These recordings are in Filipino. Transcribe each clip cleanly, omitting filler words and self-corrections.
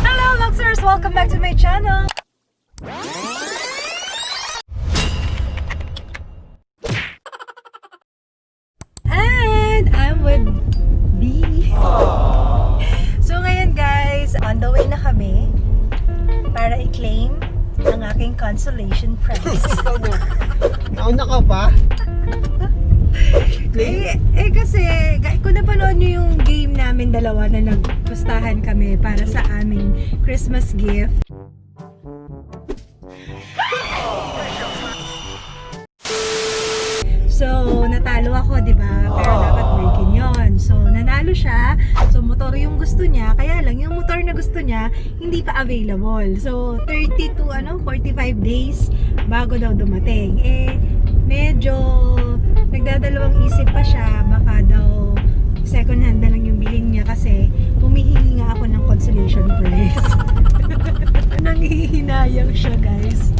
Hello luxers! Welcome back to my channel! And I'm with B. So ngayon guys, on the way na kami para i-claim ang aking consolation prize. Nauna ka pa? Kasi kung napanood nyo yung game namin dalawa na nagpustahan kami para sa aming Christmas gift. So, natalo ako, di ba? Pero dapat breaking yon. So, nanalo siya. So, motor yung gusto niya. Kaya lang, yung motor na gusto niya, hindi pa available. So, 30 to 45 days bago daw dumating. Medyo nagdadalawang isip pa siya. Baka daw second hand na lang yung bilhin niya kasi humihingi nga ako ng consolation prize. Nanghihinayang siya guys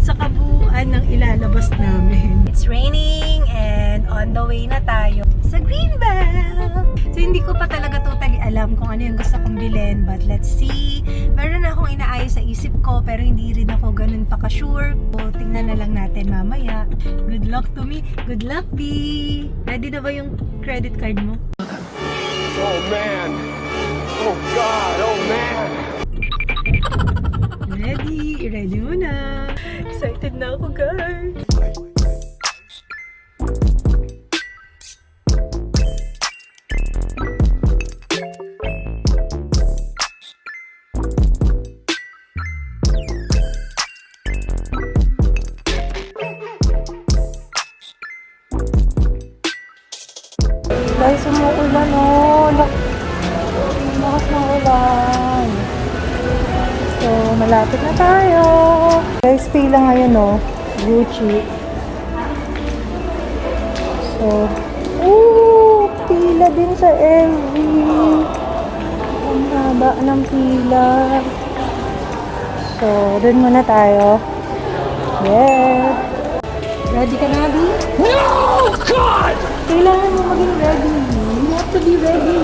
sa kabuuan ng ilalabas namin. It's raining and on the way na tayo sa Greenbelt. So hindi ko pa talaga totally alam kung ano yung gusto kong bilhin, but let's see. Meron na akong inaayos sa isip ko pero hindi rin ako ganun pa ka-sure. So tingnan na lang natin mamaya. Good luck to me. Good luck B. Ready na ba yung credit card mo? Oh man! Oh God! Oh man! Ready mo na. Excited na ako guys. Guys, umuulan oh. Lakas ng ulan. So, malapit na tayo. Guys, pila ngayon oh. Gucci. So, pila din sa LV. Ang haba ng pila. So, dun muna tayo. Yeah. Ready ka na, Abby? No! God! Kailangan mo maging ready. You have to be ready.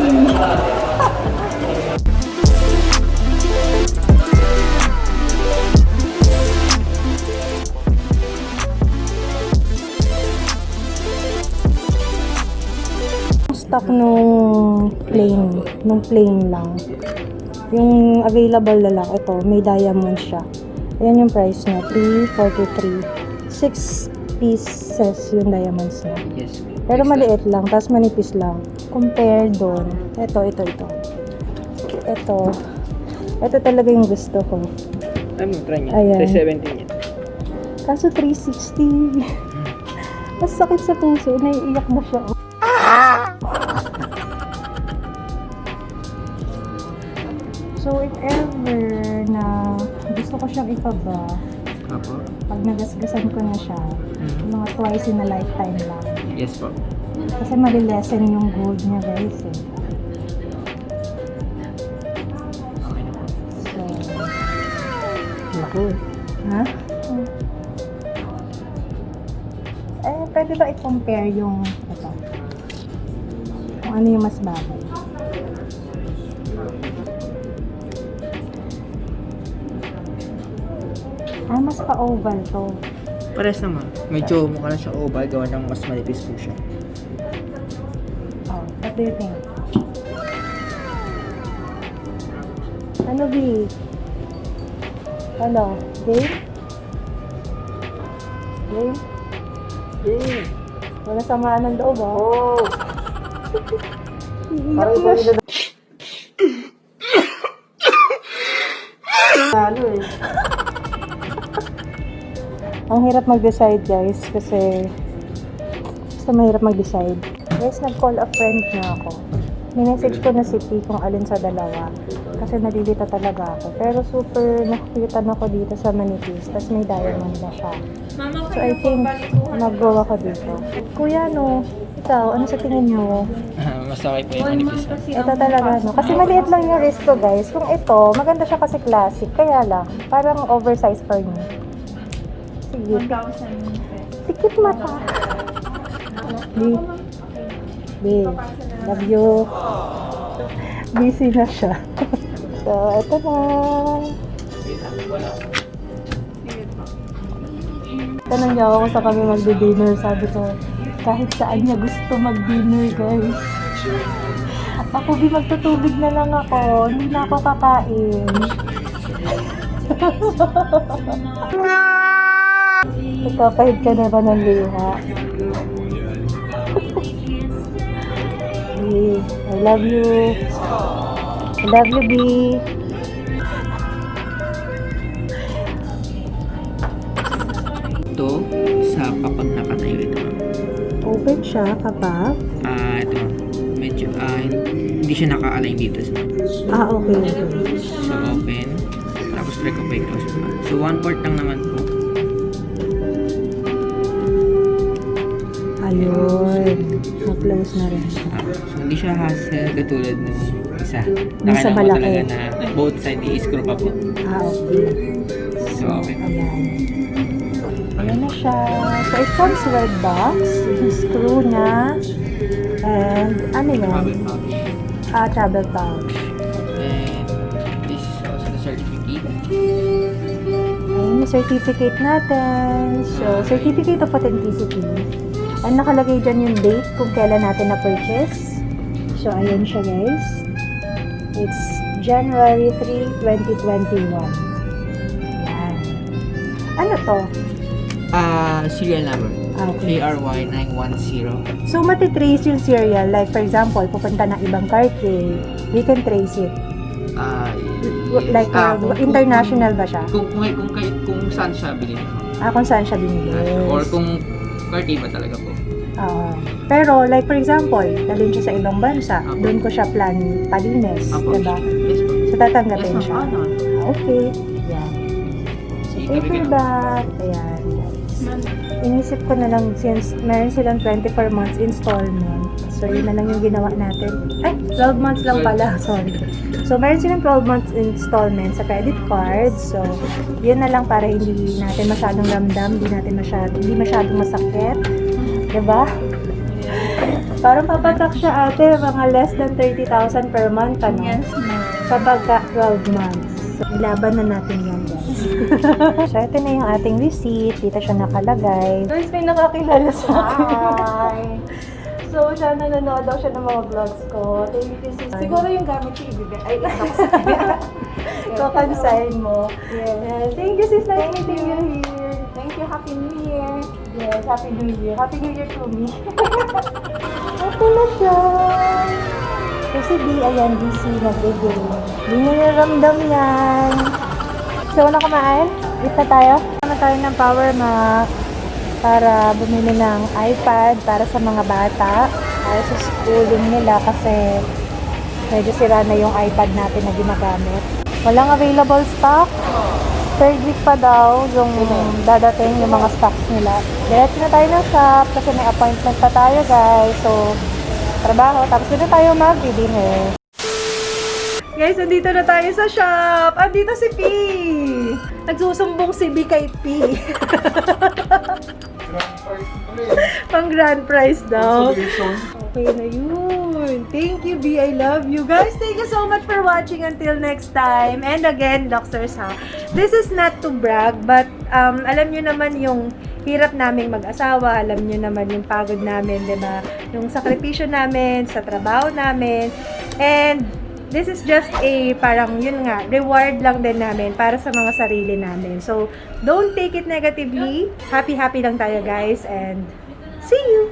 Stock nung plain lang. Yung available na lang, ito, may diamond siya. Ayan yung price niya, $343. 6 pieces yung diamonds niya. Yes. Pero maliit lang, tapos manipis lang. Compare doon. Ito. Ito talaga yung gusto ko. Ano, try niya. Ayan. 370 niya. Kaso 360. Mas sakit sa puso, naiiyak na siya. So if ever na gusto ko siyang ipaba, Apo? pag nagasgasan ko na siya, mga twice in a lifetime lang. Yes po. Kasi malilesen yung gold niya guys eh. So, Naku. ha? Pwede ba i-compare yung ito? Kung ano yung mas bagay? Mas pa-oval to. Pares naman. Medyo mukha na siya oval. Gawa ng mas malipis po siya. Oh, what do you think? Ano, B? Ano? Game? Game? Wala samaan ng loob, oh. Oh! Iiyak na siya. Ano eh. Ang hirap mag-decide guys kasi basta mahirap mag-decide. Guys, nag-call a friend na ako. Minessage ko na si P kung alin sa dalawa. kasi nalilito talaga ako. Pero super nakikita na ako dito sa manipis. Tapos may diamond na siya. So I think mag-go ako dito. Kuya, no? Ikaw, ano sa tingin niyo? Mas okay po yung manipis. Ito talaga, no? Kasi maliit lang yung wrist ko, guys. Kung ito, maganda siya kasi classic. Kaya lang, parang oversized for me. Sige. 1,000. Tikit mata. B. Love you. Busy na siya. So, ito na. Tanong niya ako kung saan kami magdi-dinner. Sabi ko, kahit saan niya gusto mag-dinner, guys. Ako, magtutubig na lang ako. Hindi na ako kakain. Nagkapahid ka na ba ng liha? B, I love you. I love you, B. Ito, sa kapag nakatayo ito. Open siya kapag? Ito. Medyo, hindi siya naka-align dito. Okay. So, open. Tapos try ko pa i-close pa. So, 1/4 lang naman po. Ayun. Na-close na rin siya. So, hindi siya hassle katulad ng isa. Yung sa Nakailangan mo malaki. talaga na both side i-screw pa po. Okay. So, okay. Ayan. Ayan na siya. So, it comes with box. Yung screw niya. And, ano yan? Travel pouch. Travel pouch. And this is also the certificate. Ayan yung certificate natin. So, certificate of authenticity. And nakalagay dyan yung date kung kailan natin na-purchase. So, ayan siya, guys. It's January 3, 2021. Ayan. Ano to? Serial number. Okay. ARY910. So, matitrace yung serial. Like, for example, pupunta ng ibang Cartier, we can trace it. Like, international ba siya? Kung saan siya bilhin. Kung saan siya binili. Or kung Cartier ba talaga po. Pero, like, for example, dalhin siya sa ibang bansa, Apo. doon ko siya palinis. Apo. Diba? Yes po. So, tatanggapin Yes, siya. ma'am. Okay. Yan. So, paper bag. Ayan, guys. Inisip ko na lang, since meron silang 24 months installment. So, yun na lang yung ginawa natin. 12 months lang pala. Sorry. So, meron silang 12 months installment sa credit card. So, yun na lang para hindi natin masyadong ramdam, hindi masyadong masakit. Diba? Parang papatak siya ate, mga less than 30,000 per month, ano? Yes, ma'am. Kapag 12 months. So, ilaban na natin yan, guys. So, ito na yung ating receipt. Dito siya nakalagay. Guys, may nakakilala sa akin. Hi! So, siya nanonood daw siya ng mga vlogs ko. Thank you, sis. Siguro yung gamit ko ibigay. Ay, ito sa kanya. Kakansahin mo. Yes. Yeah. Thank you, sis. Nice meeting you here. Thank you. Happy New Year. Yes, Happy New Year. Happy New Year to me. Ito na siya. Kasi ayan, busy, nagbigay. Hindi nyo naramdam yan. So, na kumain? Eat na tayo? Naman tayo ng power mac para bumili ng iPad para sa mga bata. Para sa schooling nila kasi medyo sira na yung iPad natin na ginagamit. Walang available stock. Third week pa daw yung dadating yung mga stocks nila. Diretso na tayo ng shop kasi may appointment pa tayo, guys. So, trabaho. Tapos na tayo mag-dinner. Guys, andito na tayo sa shop. Andito si P. Nagsusumbong si B kay P. Pang grand prize daw. Okay na yun. Thank you, B. I love you. Guys, thank you so much for watching. Until next time. And again, Luxers ha. This is not to brag, but alam nyo naman yung hirap naming mag-asawa. Alam nyo naman yung pagod namin, diba? Yung sakripisyo namin sa trabaho namin. And this is just a parang yun nga, reward lang din namin para sa mga sarili namin. So, don't take it negatively. Happy lang tayo, guys. And see you.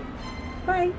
Bye.